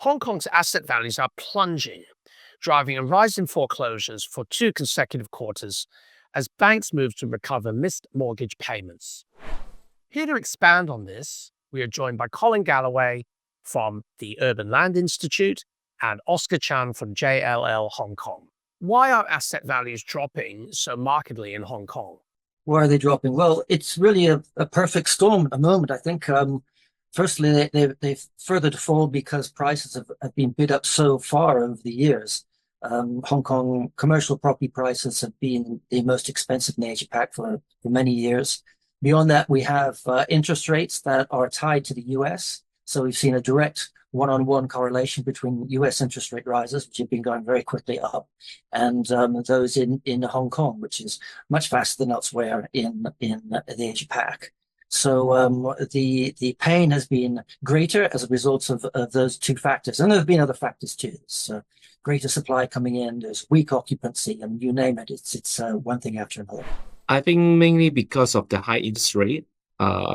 Hong Kong's asset values are plunging, driving a rise in foreclosures for 2 consecutive quarters as banks move to recover missed mortgage payments. Here to expand on this, we are joined by Colin Galloway from the Urban Land Institute and Oscar Chan from JLL Hong Kong. Why are asset values dropping so markedly in Hong Kong? Why are they dropping? Well, it's really a perfect storm at the moment. I think, firstly, they've further to fall because prices have been bid up so far over the years. Hong Kong commercial property prices have been the most expensive in Asia Pac for many years. Beyond that, we have interest rates that are tied to the US. So we've seen a direct one-on-one correlation between US interest rate rises, which have been going very quickly up, and those in Hong Kong, which is much faster than elsewhere in the Asia Pac. So the pain has been greater as a result of those two factors. And there have been other factors too. So greater supply coming in, there's weak occupancy, and you name it, it's one thing after another. I think mainly because of the high interest rate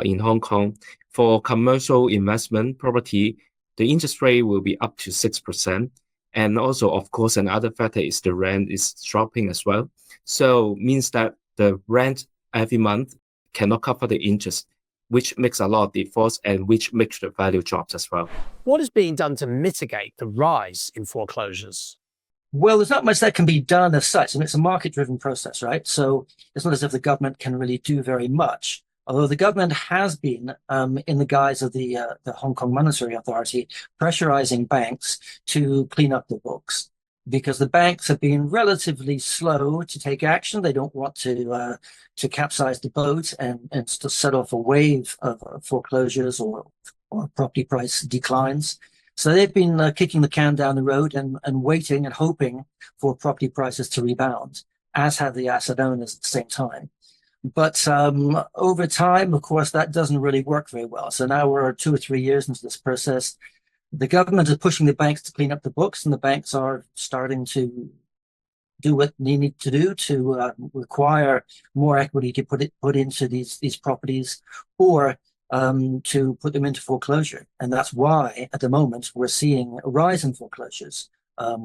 in Hong Kong. For commercial investment property, the interest rate will be up to 6%. And also, of course, another factor is the rent is dropping as well. So means that the rent every month cannot cover the interest, which makes a lot of defaults and which makes the value drops as well. What is being done to mitigate the rise in foreclosures? Well, there's not much that can be done as such, and it's a market-driven process, right? So it's not as if the government can really do very much. Although the government has been, in the guise of the Hong Kong Monetary Authority, pressurizing banks to clean up their books, because the banks have been relatively slow to take action. They don't want to capsize the boat and to set off a wave of foreclosures or property price declines. So they've been kicking the can down the road and waiting and hoping for property prices to rebound, as have the asset owners at the same time. But over time, of course, that doesn't really work very well. So now we're 2 or 3 years into this process. The government is pushing the banks to clean up the books, and the banks are starting to do what they need to do to require more equity to put into these properties, or to put them into foreclosure. And that's why, at the moment, we're seeing a rise in foreclosures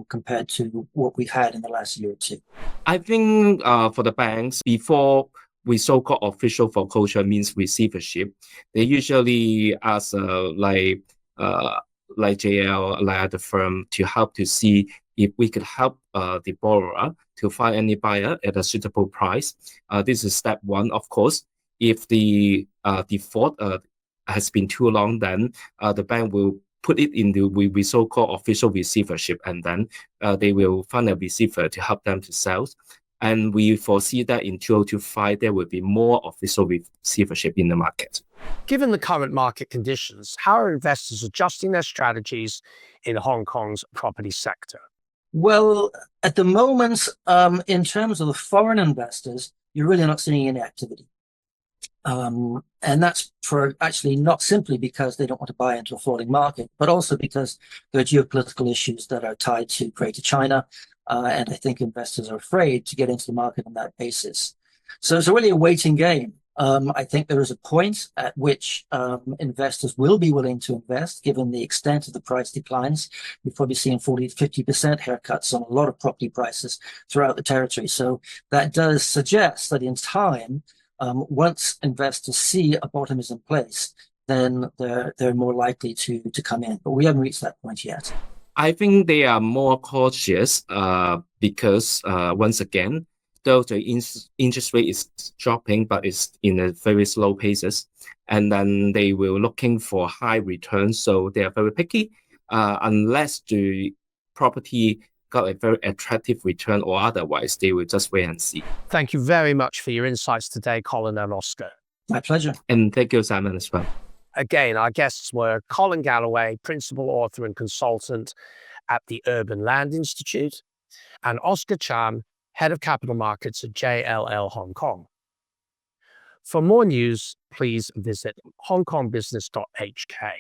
compared to what we've had in the last year or two. I think for the banks, before we so-called official foreclosure means receivership, they usually ask like JL, like other firm, to help to see if we could help the borrower to find any buyer at a suitable price. This is step one, of course. If the default has been too long, then the bank will put it in the so-called official receivership, and then they will find a receiver to help them to sell. And we foresee that in 2025, there will be more official receivership in the market. Given the current market conditions, how are investors adjusting their strategies in Hong Kong's property sector? Well, at the moment, in terms of the foreign investors, you're really not seeing any activity. And that's for actually not simply because they don't want to buy into a falling market, but also because there are geopolitical issues that are tied to Greater China. And I think investors are afraid to get into the market on that basis. So it's really a waiting game. I think there is a point at which investors will be willing to invest, given the extent of the price declines. We've probably seen 40 to 50% haircuts on a lot of property prices throughout the territory. So that does suggest that in time, once investors see a bottom is in place, then they're more likely to come in. But we haven't reached that point yet. I think they are more cautious because once again, though the interest rate is dropping, but it's in a very slow paces, and then they will looking for high returns. So they are very picky unless the property got a very attractive return, or otherwise they will just wait and see. Thank you very much for your insights today, Colin and Oscar. My pleasure. And thank you, Simon, as well. Again, our guests were Colin Galloway, principal author and consultant at the Urban Land Institute, and Oscar Chan, head of capital markets at JLL Hong Kong. For more news, please visit hongkongbusiness.hk.